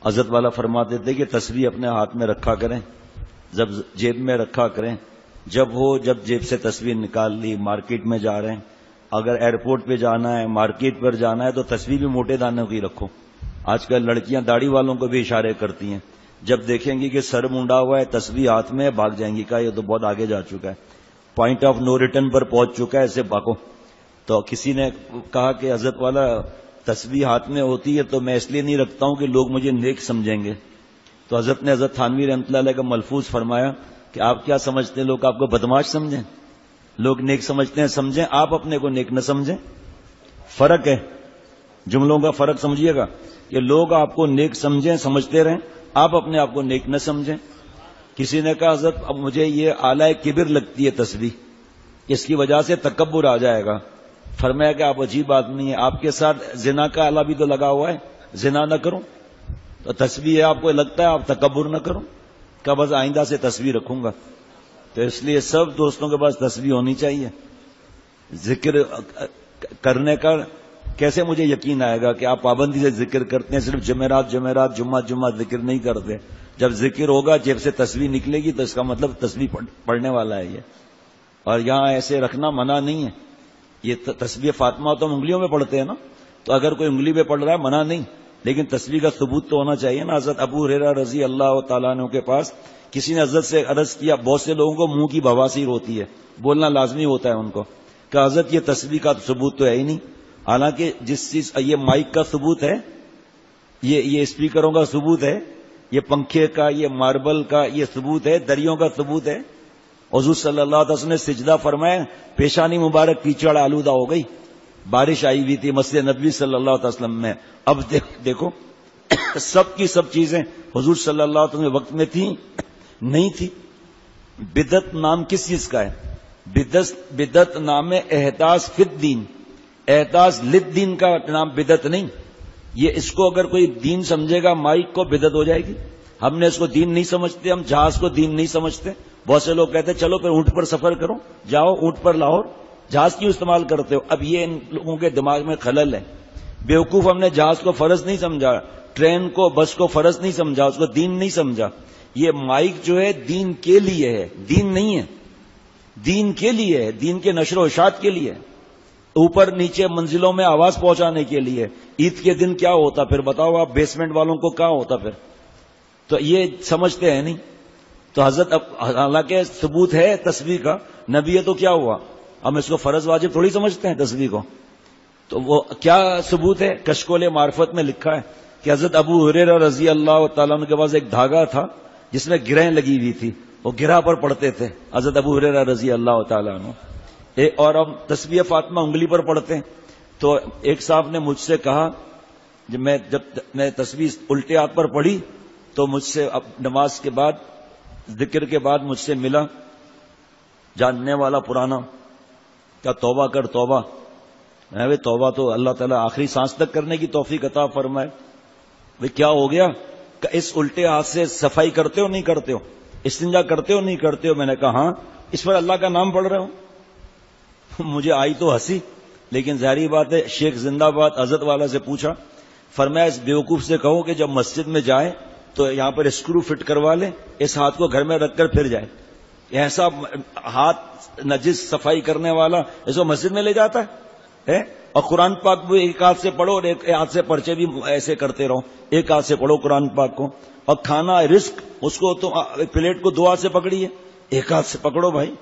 حضرت والا فرماتے تھے کہ تسبیح اپنے ہاتھ میں رکھا کریں، جب جیب میں رکھا کریں، جب جیب سے تسبیح نکال لی، مارکیٹ میں جا رہے ہیں، اگر ایئرپورٹ پہ جانا ہے، مارکیٹ پر جانا ہے، تو تسبیح بھی موٹے دانوں کی رکھو۔ آج کل لڑکیاں داڑھی والوں کو بھی اشارے کرتی ہیں، جب دیکھیں گی کہ سر منڈا ہوا ہے، تسبیح ہاتھ میں، بھاگ جائیں گی، کہا یہ تو بہت آگے جا چکا ہے، پوائنٹ آف نو ریٹرن پر پہنچ چکا ہے، اسے بھاگو۔ تو کسی نے کہا کہ حضرت والا تسبیح ہاتھ میں ہوتی ہے تو میں اس لیے نہیں رکھتا ہوں کہ لوگ مجھے نیک سمجھیں گے۔ تو حضرت نے حضرت تھانوی رحمۃ اللہ علیہ کا ملفوظ فرمایا کہ آپ کیا سمجھتے ہیں لوگ آپ کو بدماش سمجھیں؟ لوگ نیک سمجھتے ہیں، سمجھیں، آپ اپنے کو نیک نہ سمجھیں۔ فرق ہے، جملوں کا فرق سمجھیے گا، کہ لوگ آپ کو نیک سمجھیں، سمجھتے رہیں، آپ اپنے آپ کو نیک نہ سمجھیں۔ کسی نے کہا حضرت اب مجھے یہ اعلی کبر لگتی ہے تسبیح، اس کی وجہ سے تکبر آ جائے گا۔ فرمایا کہ آپ عجیب آدمی ہیں، آپ کے ساتھ زنا کا آلہ بھی تو لگا ہوا ہے، زنا نہ کرو تو تسبیح ہے، آپ کو لگتا ہے آپ تکبر نہ کرو، کہ بس آئندہ سے تسبیح رکھوں گا۔ تو اس لیے سب دوستوں کے پاس تسبیح ہونی چاہیے۔ ذکر کرنے کا کیسے مجھے یقین آئے گا کہ آپ پابندی سے ذکر کرتے ہیں، صرف جمعرات جمعہ ذکر نہیں کرتے؟ جب ذکر ہوگا جیب سے تسبیح نکلے گی تو اس کا مطلب تسبیح پڑھنے والا ہے یہ۔ اور یہاں ایسے رکھنا منع نہیں ہے، یہ تسبیح فاطمہ تو ہم انگلیوں میں پڑھتے ہیں نا، تو اگر کوئی انگلی میں پڑھ رہا ہے منع نہیں، لیکن تسبیح کا ثبوت تو ہونا چاہیے نا۔ حضرت ابو ہریرہ رضی اللہ تعالیٰ عنہ کے پاس کسی نے حضرت سے عرض کیا، بہت سے لوگوں کو منہ کی بواسیر ہوتی ہے، بولنا لازمی ہوتا ہے ان کو، کہ حضرت یہ تسبیح کا ثبوت تو ہے ہی نہیں، حالانکہ جس چیز یہ مائک کا ثبوت ہے، یہ اسپیکروں کا ثبوت ہے، یہ پنکھے کا، یہ ماربل کا یہ ثبوت ہے، دریوں کا ثبوت ہے۔ حضور صلی اللہ علیہ وسلم نے سجدہ فرمایا، پیشانی مبارک کیچڑ آلودہ ہو گئی، بارش آئی ہوئی تھی مسجد نبوی صلی اللہ علیہ وسلم میں۔ اب دیکھو سب کی سب چیزیں حضور صلی اللہ علیہ وسلم کے وقت میں تھیں نہیں تھی۔ بدعت نام کس چیز کا ہے؟ بدعت نام ہے احداث فی الدین، احداث للدین کا نام بدعت نہیں۔ یہ اس کو اگر کوئی دین سمجھے گا مائک کو، بدعت ہو جائے گی۔ ہم نے اس کو دین نہیں سمجھتے، ہم جہاز کو دین نہیں سمجھتے۔ بہت سے لوگ کہتے ہیں چلو پھر اونٹ پر سفر کرو، جاؤ اونٹ پر لاہور، جہاز کیوں استعمال کرتے ہو؟ اب یہ ان لوگوں کے دماغ میں خلل ہے۔ بیوقوف، ہم نے جہاز کو فرض نہیں سمجھا، ٹرین کو بس کو فرض نہیں سمجھا، اس کو دین نہیں سمجھا۔ یہ مائک جو ہے دین کے لیے ہے، دین نہیں ہے، دین کے لیے ہے، دین کے نشر و اشاعت کے لیے، اوپر نیچے منزلوں میں آواز پہنچانے کے لیے۔ عید کے دن کیا ہوتا پھر بتاؤ آپ، بیسمنٹ والوں کو کیا ہوتا پھر؟ تو یہ سمجھتے ہیں نہیں۔ تو حضرت حالانکہ ثبوت ہے تسبیح کا، نبی ہے تو کیا ہوا، ہم اس کو فرض واجب تھوڑی سمجھتے ہیں تسبیح کو۔ تو وہ کیا ثبوت ہے؟ کشکول معرفت میں لکھا ہے کہ حضرت ابو ہریرہ رضی اللہ تعالیٰ عنہ کے پاس ایک دھاگا تھا جس میں گرہیں لگی ہوئی تھی، وہ گرہ پر پڑھتے تھے حضرت ابو ہریرہ رضی اللہ تعالیٰ عنہ۔ اور ہم تسبیح فاطمہ انگلی پر پڑھتے ہیں۔ تو ایک صاحب نے مجھ سے کہا، جب میں تسبیح الٹے ہاتھ پر پڑھی تو مجھ سے نماز کے بعد، ذکر کے بعد مجھ سے ملا جاننے والا پرانا، کیا توبہ کر توبہ۔ میں توبہ تو اللہ تعالیٰ آخری سانس تک کرنے کی توفیق عطا فرمائے۔ بھئی کیا ہو گیا؟ کہ اس الٹے ہاتھ سے صفائی کرتے ہو نہیں کرتے ہو، استنجا کرتے ہو نہیں کرتے ہو؟ میں نے کہا ہاں۔ اس پر اللہ کا نام پڑھ رہے ہو؟ مجھے آئی تو ہنسی، لیکن ظاہری بات ہے، شیخ زندہ باد حضرت والا سے پوچھا، فرمایا اس بیوقوف سے کہو کہ جب مسجد میں جائے تو یہاں پر اسکرو فٹ کروا لے، اس ہاتھ کو گھر میں رکھ کر پھر جائے۔ ایسا ہاتھ نجس صفائی کرنے والا اس کو مسجد میں لے جاتا ہے؟ اور قرآن پاک بھی ایک ہاتھ سے پڑھو اور ایک ہاتھ سے پرچے بھی ایسے کرتے رہو، ایک ہاتھ سے پڑھو قرآن پاک کو۔ اور کھانا رزق، اس کو تو پلیٹ کو 2 ہاتھ سے پکڑیے، ایک ہاتھ سے پکڑو بھائی۔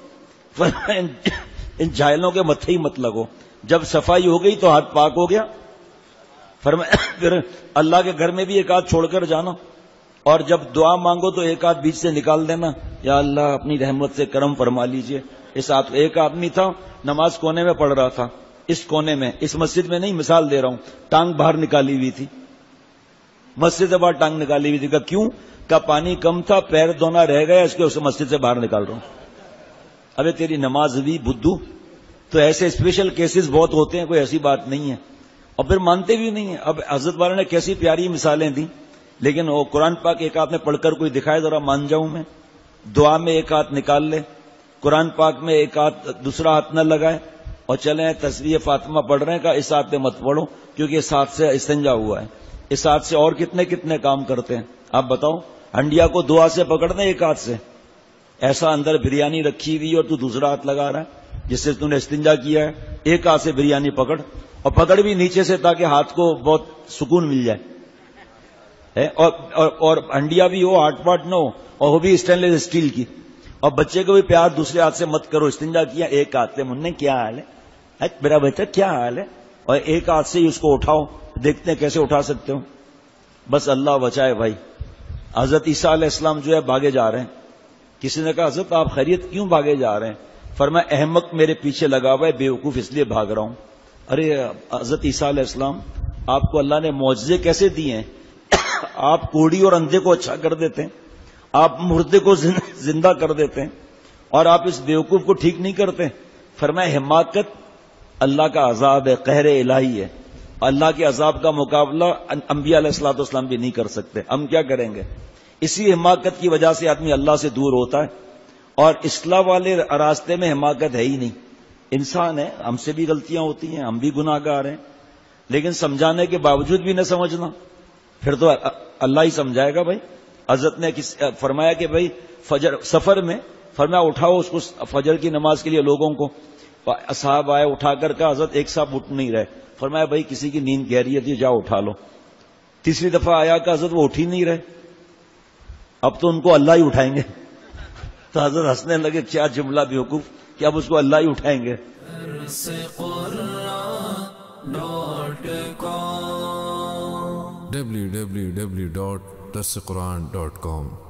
ان جاہلوں کے متھے ہی مت لگو، جب صفائی ہو گئی تو ہاتھ پاک ہو گیا۔ فرمایا پھر اللہ کے گھر میں بھی ایک ہاتھ چھوڑ کر جانا، اور جب دعا مانگو تو ایک ہاتھ بیچ سے نکال دینا، یا اللہ اپنی رحمت سے کرم فرما لیجئے۔ اس ہاتھ ایک آدمی تھا نماز کونے میں پڑھ رہا تھا، اس کونے میں، اس مسجد میں نہیں، مثال دے رہا ہوں، ٹانگ باہر نکالی ہوئی تھی، مسجد سے باہر ٹانگ نکالی ہوئی تھی۔ کہ کیوں؟ کہ پانی کم تھا، پیر دھونا رہ گیا، اس کے اسے مسجد سے باہر نکال رہا ہوں۔ ابے تیری نماز بھی بدھو۔ تو ایسے اسپیشل کیسز بہت ہوتے ہیں، کوئی ایسی بات نہیں ہے، اور پھر مانتے بھی نہیں ہیں۔ اب حضرت والا نے کیسی پیاری مثالیں دی، لیکن وہ قرآن پاک ایک ہاتھ میں پڑھ کر کوئی دکھائے ذرا مان جاؤں میں، دعا میں ایک ہاتھ نکال لے، قرآن پاک میں ایک ہاتھ دوسرا ہاتھ نہ لگائے، اور چلیں تسبیح فاطمہ پڑھ رہے ہیں، کہ اس ہاتھ پہ مت پڑھو کیونکہ اس ہاتھ سے استنجا ہوا ہے۔ اس ہاتھ سے اور کتنے کتنے کام کرتے ہیں. آپ بتاؤ, ہنڈیا کو 2 ہاتھ سے پکڑنا ایک ہاتھ سے, ایسا اندر بریانی رکھی ہوئی اور تو دوسرا ہاتھ لگا رہا ہے جس سے تو نے استنجا کیا ہے, ایک ہاتھ سے بریانی پکڑ, اور پکڑ بھی نیچے سے تاکہ ہاتھ کو بہت سکون مل جائے, اور ہنڈیا بھی ہو, 8 پارٹ نہ ہو, اور وہ بھی اسٹینلیس اسٹیل کی. اور بچے کو بھی پیار دوسرے ہاتھ سے مت کرو, استنجا کیا ایک ہاتھ سے, مننے کیا حال ہے میرا بیٹا, کیا حال ہے, اور ایک ہاتھ سے ہی اس کو اٹھاؤ, دیکھتے ہیں کیسے اٹھا سکتے ہو. بس اللہ بچائے بھائی. حضرت عیسیٰ علیہ السلام جو ہے بھاگے جا رہے ہیں. کسی نے کہا حضرت آپ خیریت کیوں بھاگے جا رہے ہیں؟ فرمایا احمق میرے پیچھے لگا ہوا ہے, بیوقوف اس لیے بھاگ رہا ہوں. ارے حضرت عیسیٰ علیہ السلام, آپ کو اللہ نے معجزے کیسے دیے ہیں؟ آپ کوڑی اور اندھے کو اچھا کر دیتے ہیں, آپ مردے کو زندہ کر دیتے ہیں, اور آپ اس بیوقوف کو ٹھیک نہیں کرتے. فرمایا حماقت اللہ کا عذاب ہے, قہر الہی ہے. اللہ کے عذاب کا مقابلہ انبیاء علیہ الصلوۃ والسلام بھی نہیں کر سکتے, ہم کیا کریں گے؟ اسی حماقت کی وجہ سے آدمی اللہ سے دور ہوتا ہے, اور اصلاح والے راستے میں حماقت ہے ہی نہیں. انسان ہے, ہم سے بھی غلطیاں ہوتی ہیں, ہم بھی گناہ گار ہیں, لیکن سمجھانے کے باوجود بھی نہ سمجھنا, پھر تو اللہ ہی سمجھائے گا بھائی. حضرت نے فرمایا کہ بھائی فجر سفر میں, فرمایا اٹھاؤ اس کو فجر کی نماز کے لیے لوگوں کو. اصحاب آئے, اٹھا کر کا حضرت ایک صاحب اٹھ نہیں رہے. فرمایا بھائی کسی کی نیند گہری ہے, جاؤ اٹھا لو. تیسری دفعہ آیا کہ حضرت وہ اٹھ ہی نہیں رہے, اب تو ان کو اللہ ہی اٹھائیں گے. تو حضرت ہنسنے لگے, کیا جملہ بیوقوف, کہ اب اس کو اللہ ہی اٹھائیں گے. www.darsequran.com